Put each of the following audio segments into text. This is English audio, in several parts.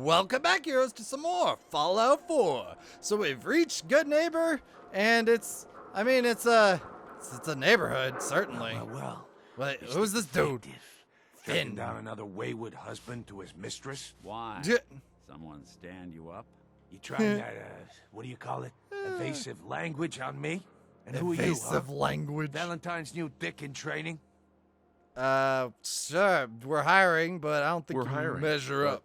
Welcome back, heroes, to some more Fallout 4. So we've reached Good Neighbor, and it's a neighborhood, certainly. Well. Wait, who's this dude? Tracking down another wayward husband to his mistress? Why? Someone stand you up? You trying that, what do you call it? Evasive language on me? And who are you, Evasive language. Valentine's new dick in training? Sure, we're hiring, but I don't think you measure up.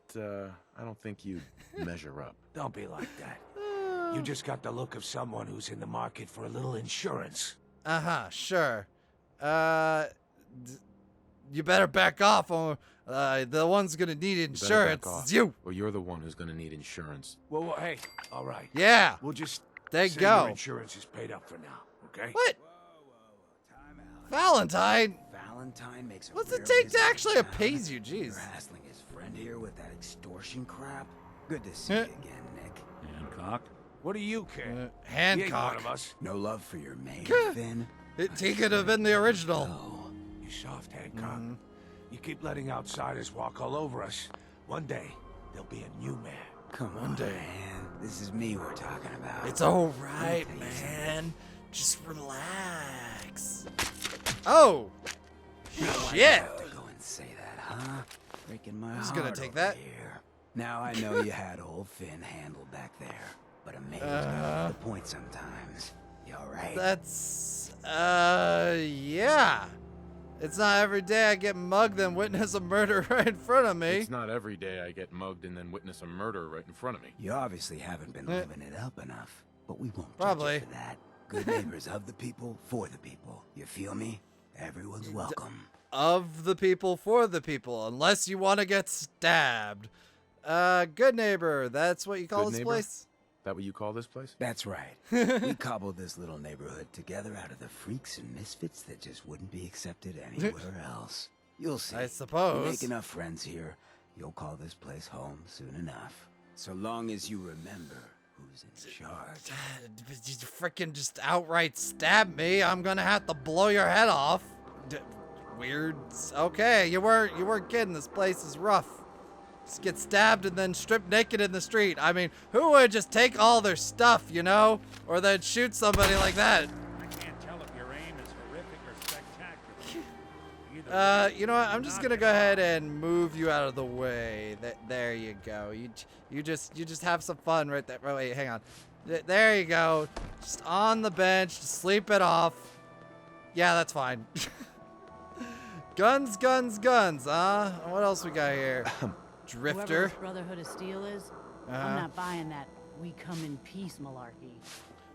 I don't think you measure up. Don't be like that. You just got the look of someone who's in the market for a little insurance. Sure. You better back off, or the one's gonna need insurance is you. Or you're the one who's gonna need insurance. Well, hey, all right. Yeah. We'll just there you say go. your insurance is paid up for now, okay? What? Time out. Valentine? Valentine makes a What's it rare take to visit actually town. appease you? Jeez. You're hassling his friend here with that extortion crap. Good to see you again, Nick. Hancock? What do you care? He ain't one Hancock. of us. No love for your mate, Finn? He could have been the original. Oh, You soft, Hancock. You keep letting outsiders walk all over us. One day, there'll be a new man. come on, man. This is me we're talking about. It's alright, man. Just relax. Oh! Now I Shit! have to go and say that, huh? Breaking my Who's heart gonna take over that? Here. Now I know you had old Finn handled back there, but a man's got the point sometimes. You alright? That's, yeah. It's not every day I get mugged and witness a murder right in front of me. It's not every day I get mugged and then witness a murder right in front of me. You obviously haven't been living it up enough, but we won't Probably. judge you for that. Good neighbors of the people, for the people. You feel me? Everyone's welcome. Of the people, for the people, unless you want to get stabbed. Good Neighbor, that's what you call Good this Neighbor? place? That what you call this place? That's right. We cobbled this little neighborhood together out of the freaks and misfits that just wouldn't be accepted anywhere else. You'll see. I suppose. You make enough friends here, you'll call this place home soon enough. So long as you remember who's in charge. You freaking just outright stab me, I'm gonna have to blow your head off. Weird. Okay, you weren't kidding. This place is rough. Just get stabbed and then stripped naked in the street. I mean, who would just take all their stuff, you know? Or then shoot somebody like that? I can't tell if your aim is horrific or spectacular. You know what? I'm just gonna go ahead and move you out of the way. There you go. You just have some fun right there. Oh, wait, hang on. There you go. Just on the bench. Just sleep it off. Yeah, that's fine. Guns, guns, guns, huh? What else we got here? Drifter. Whoever this Brotherhood of Steel is, I'm not buying that we come in peace malarkey.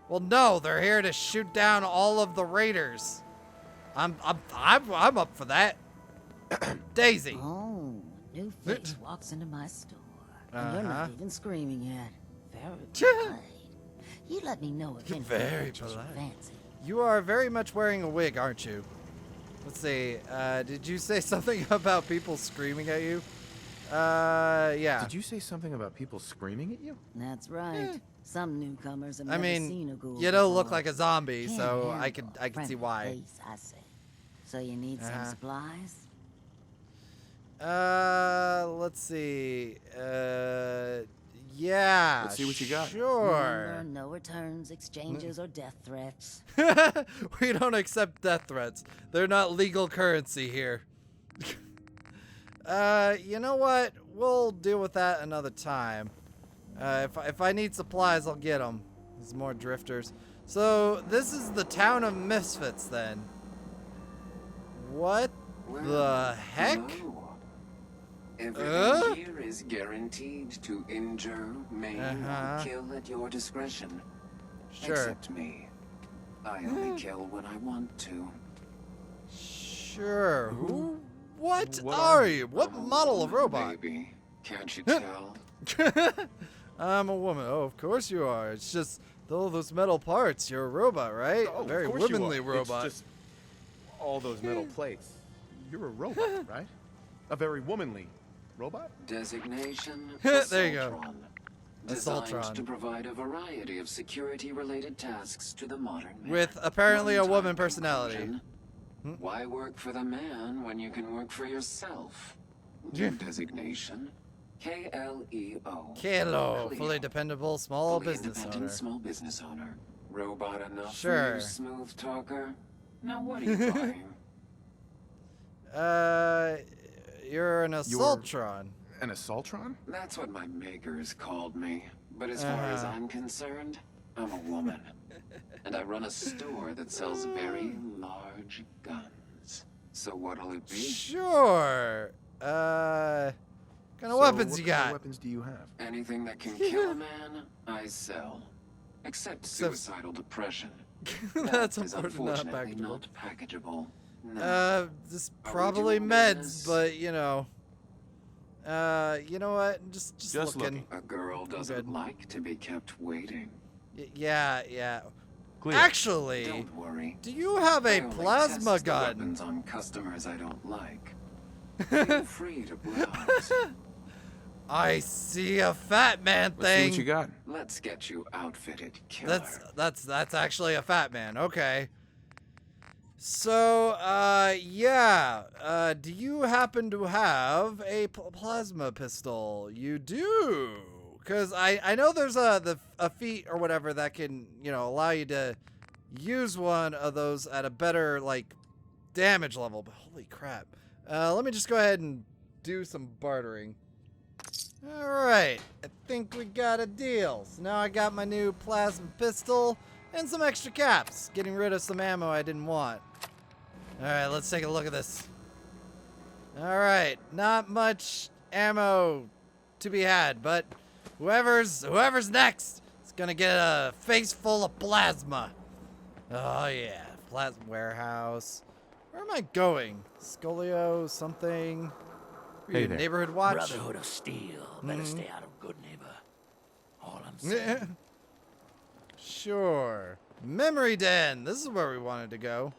Well, no, they're here to shoot down all of the raiders. I'm up for that. Daisy. Oh, new face walks into my store. And you're not even screaming yet. Very polite. You let me know if anything Very catches your polite. fancy. You are very much wearing a wig, aren't you? Let's see. Did you say something about people screaming at you? Yeah. Did you say something about people screaming at you? That's right. Some newcomers have I never mean, seen a ghoul you don't look before. like a zombie, Can't so I handle could a see friendly why. face, I say. So you need some supplies? Let's see. Yeah. Let's see what you got. Sure. Remember, no returns, exchanges, or death threats. We don't accept death threats. They're not legal currency here. You know what? We'll deal with that another time. If I need supplies, I'll get them. There's more drifters. So this is the town of misfits, then. What the heck? Hello. Everything here is guaranteed to injure, maim, or kill at your discretion. Sure. Except me. I only kill when I want to. Sure. Who? What are you? What model of robot? Baby, can't you tell? I'm a woman. Oh, of course you are. It's just all those metal parts. You're a robot, right? Oh, A very of course you womanly are. robot. It's just all those metal plates. You're a robot, right? A very womanly robot? Designation There you go. Assaultron. Designed Assaultron. to provide a variety of security-related tasks to the modern man. With apparently a One-time woman personality. conclusion. Why work for the man when you can work for yourself? Your designation, K-L-E-O. Kalo, Cleo. fully dependable small Fully business independent owner. small business owner. Robot enough Sure. for you, smooth talker? Now what are you buying? You're an assaultron. An assaultron? That's what my makers called me. But as far as I'm concerned, I'm a woman. And I run a store that sells very large guns. So what'll it be? Sure. Kind of weapons you What kind of got? weapons do you have? Anything that can kill a man, I sell. Except suicidal depression. That's That is unfortunately not unfortunately packageable. not packageable. No. This Are we probably doing meds, business? but you know. You know what? Just looking. A girl doesn't good. like to be kept waiting. Yeah. Cleo. Actually, Don't worry. do you have a I only plasma test the gun? weapons on customers I don't like. Feel free to browse. I see a fat man Let's see thing. what you got. Let's get you outfitted, killer. That's actually a fat man. Okay. So, yeah. Do you happen to have a plasma pistol? You do. Because I know there's a feat or whatever that can, allow you to use one of those at a better, like, damage level. But holy crap. Let me just go ahead and do some bartering. Alright. I think we got a deal. So now I got my new plasma pistol and some extra caps. Getting rid of some ammo I didn't want. Alright, let's take a look at this. Alright. Not much ammo to be had, but whoever's next is gonna get a face full of plasma. Oh yeah, plasma warehouse. Where am I going? Scolio something. Are you Hey there. neighborhood watch? Brotherhood of Steel. Better stay out of good neighbor. All I'm saying. Sure. Memory Den. This is where we wanted to go.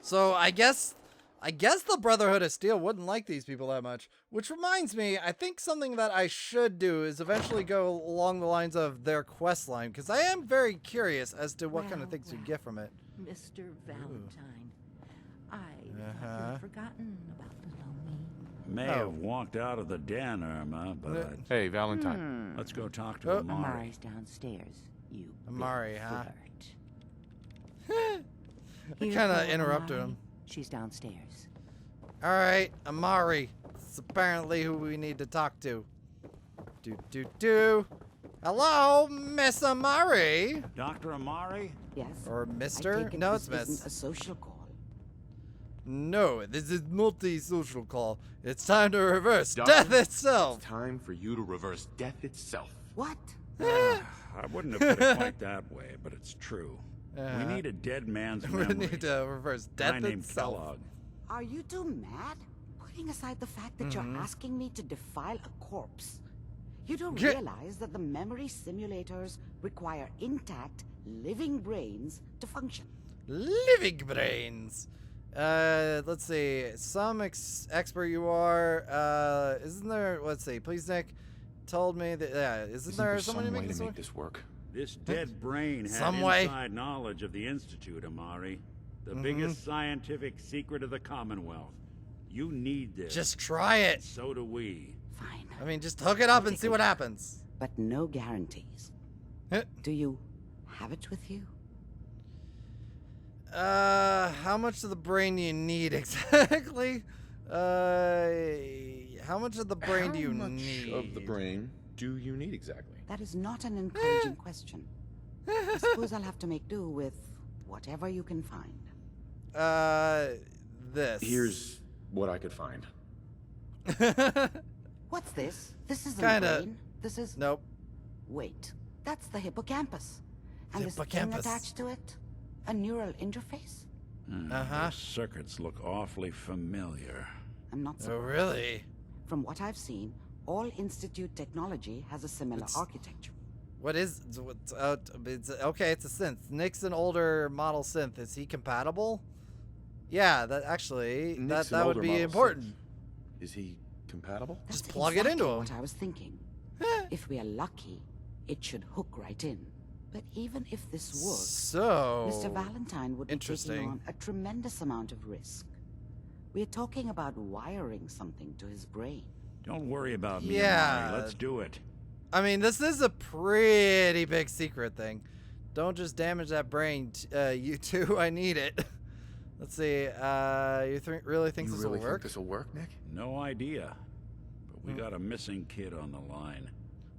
So I guess the Brotherhood of Steel wouldn't like these people that much. Which reminds me, I think something that I should do is eventually go along the lines of their quest line, because I am very curious as to what kind of things you get from it. Mr. Valentine, I thought you'd forgotten about little me. May have walked out of the den, Irma, but Hey, Valentine. let's go talk to Amari. Amari's downstairs, you Amari, big huh? flirt. I Here kind of go interrupted Amari. him. She's downstairs. All right, Amari. It's apparently who we need to talk to. Do. Hello, Miss Amari. Dr. Amari? Yes. Or I Mister? take it No, this it's Miss. isn't a social call. No, this is not a social call. It's time to reverse Doctor? death itself. Time for you to reverse death itself. What? I wouldn't have put it quite that way, but it's true. We need a dead man's We memory. need to reverse A guy death named itself. Kellogg. Are you two mad? Putting aside the fact that you're asking me to defile a corpse, you don't Get- realize that the memory simulators require intact, living brains to function. Living brains. Let's see. Some expert you are. Isn't there? Let's see. Please, Nick, told me that. Yeah, isn't there someone some who way makes to this make this work? This dead brain had Some way. inside knowledge of the Institute, Amari. The biggest scientific secret of the Commonwealth. You need this. Just try it. So do we. Fine. I mean, just hook it up and see what happens. But no guarantees. Do you have it with you? How much of the brain do you need exactly? How much of the brain do you need? How much of the brain do you need exactly? That is not an encouraging question. I suppose I'll have to make do with whatever you can find. This. Here's what I could find. What's this? This isn't Kinda- a brain. This is... Nope. Wait. That's the hippocampus. And this thing Hippocampus. attached to it? A neural interface? Those circuits look awfully familiar. I'm not Oh, surprised. really? From what I've seen, all Institute technology has a similar architecture. What is? It's okay. It's a synth. Nick's an older model synth. Is he compatible? Yeah, that actually Nick's an that would older be model important. synth. Is he compatible? That's Just plug it into exactly him. what I was thinking. If we are lucky, it should hook right in. But even if this works, So Mr. Valentine would be taking interesting. on a tremendous amount of risk. We're talking about wiring something to his brain. Don't worry about me, Yeah. Amari. Let's do it. I mean, this is a pretty big secret thing. Don't just damage that brain, you two. I need it. Let's see. You really think this will work? Think this will work, Nick? No idea. But we got a missing kid on the line.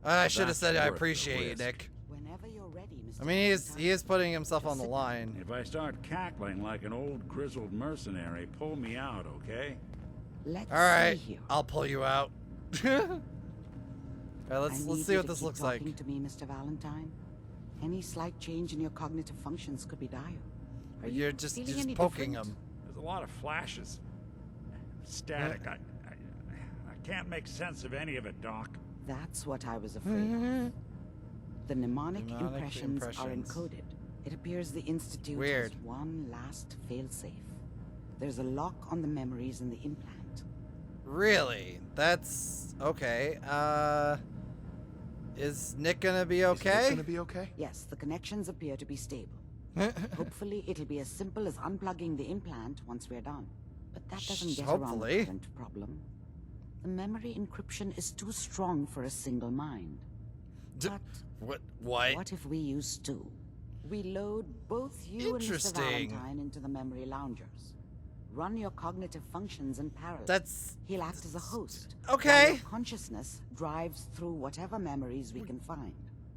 I should have That's said I worth the appreciate you, risk. Nick. Whenever you're ready, Mr. I mean, he is putting himself on the Just sit line. If I start cackling like an old grizzled mercenary, pull me out, okay? Let's All right, see here. I'll pull you out. All right, I let's need see you what to this keep looks like. talking to me, Mr. Valentine. Any slight change in your cognitive functions could be dire. Are you You're just feeling any poking different? him. There's a lot of flashes. Static. I can't make sense of any of it, Doc. That's what I was afraid of. The mnemonic Mnemonic impressions are impressions. encoded. It appears the Institute Weird. has one last failsafe. There's a lock on the memories in the implant. Really? That's okay. Is Nick gonna be okay? Gonna be okay? Yes, the connections appear to be stable. Hopefully, it'll be as simple as unplugging the implant once we're done. But that doesn't get around the Hopefully. current problem. The memory encryption is too strong for a single mind. But What? what if we use two? We load both you and Mr. Interesting. Valentine into the memory loungers. Run your cognitive functions in parallel. That's He'll act as a host. okay. While your consciousness drives through whatever memories we can find.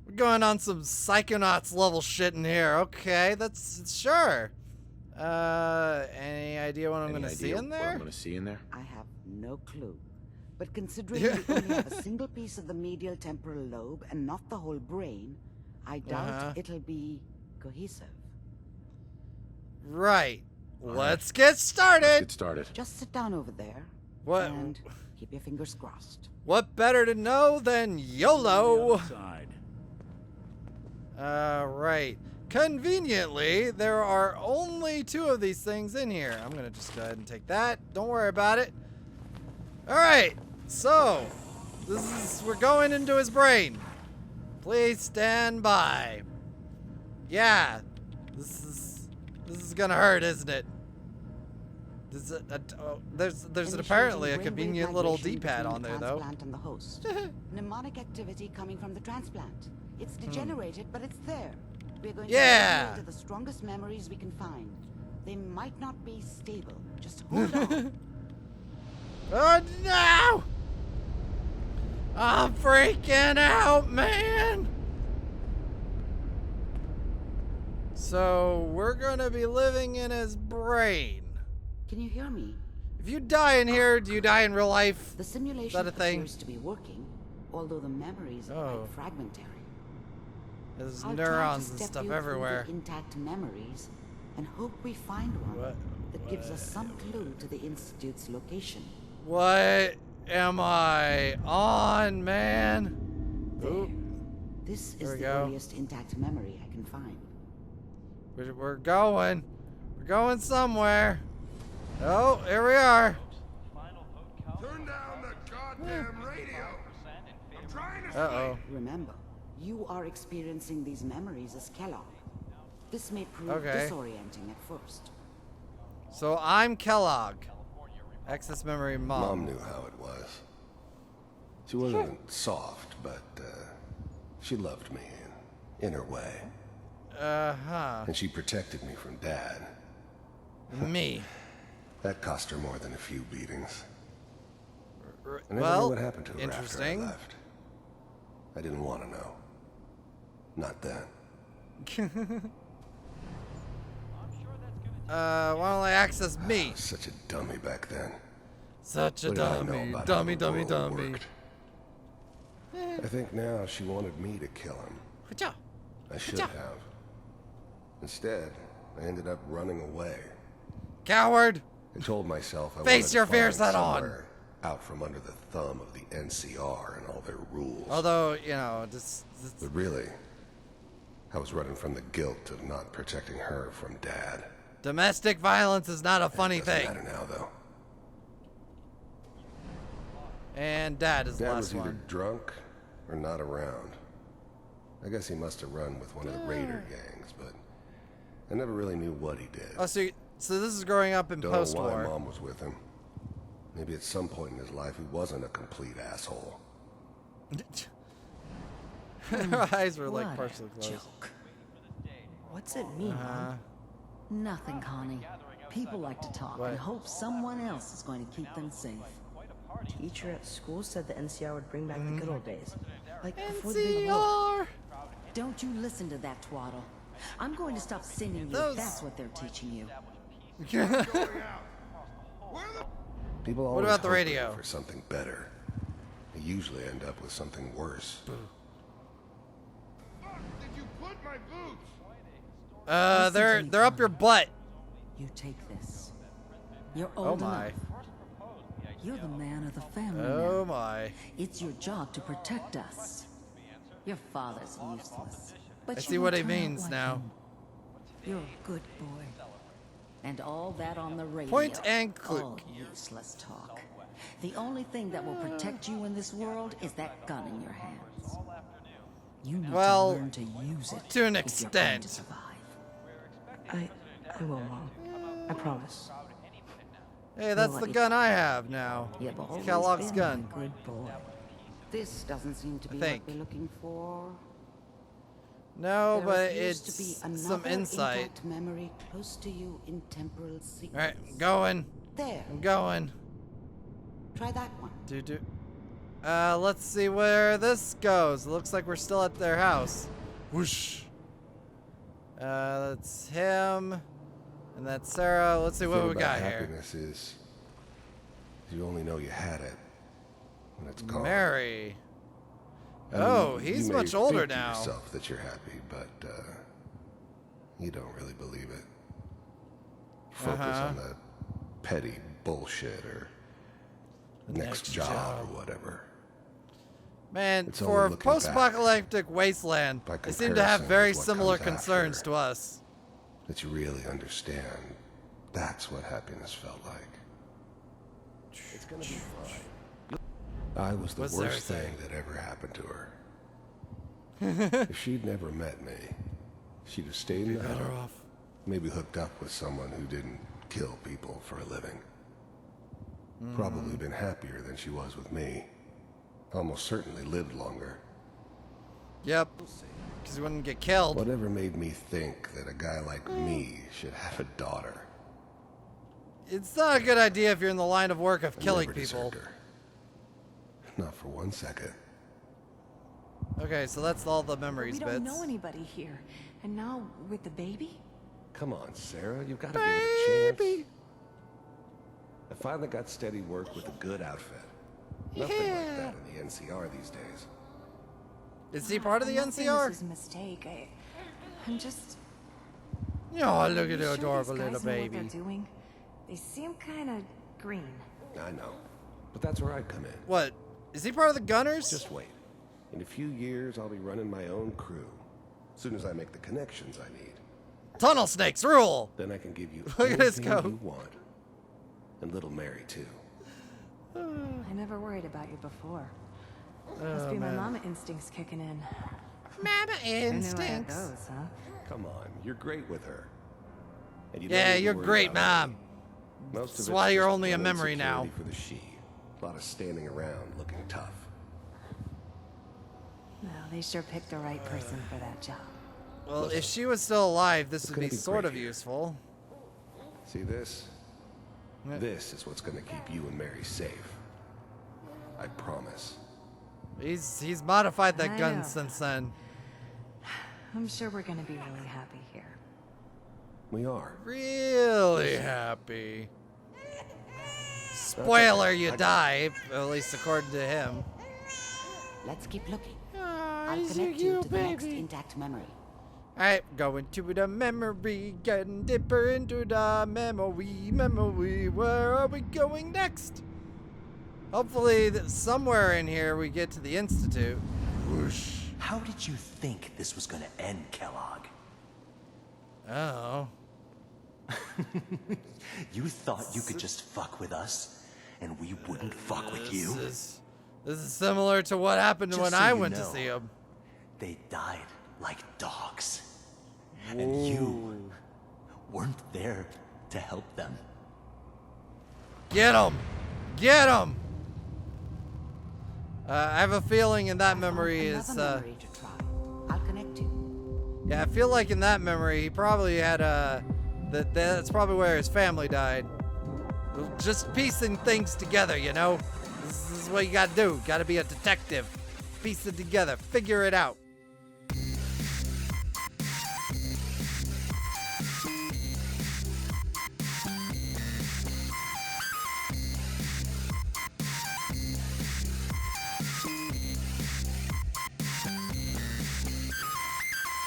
We're going on some Psychonauts level shit in here. Okay, that's sure. Any idea what I'm gonna see in there? What I'm gonna see in there? I have no clue. But considering we only have a single piece of the medial temporal lobe and not the whole brain, I doubt it'll be cohesive. Right. Let's get started. Let's get started. Just sit down over there What? and keep your fingers crossed. What better to know than YOLO? Outside. Right. Conveniently, there are only 2 of these things in here. I'm gonna just go ahead and take that. Don't worry about it. All right. So, we're going into his brain. Please stand by. Yeah. This is gonna hurt, isn't it? There's apparently a Initiating convenient brainwave little migration D-pad between on the there, though. transplant and the host. Mnemonic activity coming from the transplant. It's degenerated, but it's there. We're going to Yeah. to the strongest memories we can find. They might not be stable. Just hold on. Oh no! I'm freaking out, man! So, we're gonna be living in his brain. Can you hear me? If you die in here, do you die in real life? The simulation Is that a thing? appears to be working, although the memories are Oh. quite fragmentary. There's I'll neurons try and to step stuff you everywhere. through the intact memories and hope we find one What? that gives us some clue to the Institute's location. What am I on, man? Ooh, This There is we the go. earliest intact memory I can find. we're going. We're going somewhere. Oh, here we are. Turn down the goddamn radio. I'm trying to Uh-oh. Remember, you are experiencing these memories as Kellogg. This may prove Okay. disorienting at first. So I'm Kellogg. Access memory Mom mom. knew how it was. She wasn't soft, but she loved me in her way. Uh-huh. And she protected me from Dad. Me. That cost her more than a few beatings. I never knew Well, what happened to her interesting. after I left. I didn't want to know. Not then. Why don't I access I me? was such a dummy back then. Such a What did I know dummy. about Dummy, how the dummy, world dummy. worked? I think now she wanted me to kill him. Ka-chow. I should Ka-chow. have. Instead, I ended up running away. Coward. I told myself I Face wanted your to fears find head on. somewhere out from under the thumb of the NCR and all their rules. Although, you know, just But really, I was running from the guilt of not protecting her from Dad. domestic violence is not a funny Doesn't thing. matter now, though. And Dad is the Dad last was either one. drunk or not around. I guess he must have run with one of the Raider gangs, but I never really knew what he did. Oh, so this is growing up in Don't know why post-war. Mom was with him. Maybe at some point in his life he wasn't a complete asshole. Her eyes were like What a partially closed. joke. What's it mean, Mom? Nothing, Connie. People like to talk What? and hope someone else is going to keep them safe. Teacher at school said the NCR would bring back the good old days. Like before the big war. NCR! Don't you listen to that twaddle. I'm going to stop singing you Those- if that's what they're teaching you. People What always about the hope radio? for something better. They usually end up with something worse. Did you put my boots? They're up your butt. You take this. You're Oh old my. enough. You're the man of the family Oh now. my. It's your job to protect us. Your father's useless. But I you see what will he turn out means like now. him. You're a good boy. And all that on the radio. Point and click. All useless talk. The only thing that will protect you in this world is that gun in your hands. You need Well, to learn to use it to an if you're going to extent. survive. I will, Mom. I promise. Hey, that's Well, the let gun I have now. You've always Kellogg's been gun. a good boy. This doesn't seem to be think. what we're looking for. No, There but appears to it's be some another insight. intact memory close to you in temporal sequence. Alright, I'm going. There. I'm going. Try that one. Do. Let's see where this goes. Looks like we're still at their house. Whoosh. That's him. And that's Sarah. Let's see The what thing we about got here. happiness is you only know you had it when it's gone. Mary. I mean, Oh, you he's may much older think to now. yourself that you're happy, but you don't really believe it. Focus on that petty bullshit or next job or whatever. Man, It's only for looking back. post-apocalyptic wasteland, By they seem to have comparison very with what similar comes concerns after. to us. That you really understand. That's what happiness felt like. It's gonna be fine. I was the What's worst Sarah thing that ever happened to her. If she'd never met me, she'd have stayed in the Better house. off. Maybe hooked up with someone who didn't kill people for a living. Probably been happier than she was with me. Almost certainly lived longer. Yep. Because he wouldn't get killed. Whatever made me think that a guy like me should have a daughter? It's not a good idea if you're in the line of work of I killing never people. deserved her. Not for 1 second. Okay, so that's all the memories We don't bits. know anybody here. And now with the baby? Come on, Sarah, you've got to give it a chance. I finally got steady work with a good outfit. Nothing like that in the NCR these days. Is he part of the I'm not saying NCR? This is a mistake. I'm just. Oh, look Are at you the sure adorable these guys little know baby. What they're doing? They seem kind of green. I know. But that's where I come in. What? Is he part of the Gunners? Just wait. In a few years, I'll be running my own crew. As soon as I make the connections I need. Tunnel snakes rule! Then I can give you Look at his anything coat. you want. And little Mary, too. I never worried about you before. Must be my mama instincts kicking in. Mama Who knew how it instincts. goes, huh? Come on, you're great with her. And you Yeah, don't need to you're worry great, about Mom. me. Most of That's it's why you're just only a plain memory now. security for the she. A lot of standing around looking tough. No, they sure picked the right person for that job. Well, if she was still alive, this It's would gonna be be sort great of here. useful. See this? Yeah. This is what's gonna keep you and Mary safe. I promise. He's modified that I gun know. since then. I'm sure we're gonna be really happy here. We are. Really happy. Spoiler, you die, at least according to him. Let's keep looking. Oh, I'll connect you to the next intact memory. Alright, going to the memory, getting deeper into the memory. Where are we going next? Hopefully, somewhere in here we get to the Institute. Whoosh. How did you think this was gonna end, Kellogg? Oh. You thought you could just fuck with us, and we wouldn't fuck with you? This is similar to what happened Just when so I you went to know, see him. They died like dogs. And you weren't there to help them. Get him! Get him! I have a feeling in that memory is, Another memory to try. I'll connect you. yeah, I feel like in that memory he probably had, that's probably where his family died. Just piecing things together, you know? This is what you gotta do. Gotta be a detective. Piece it together. Figure it out.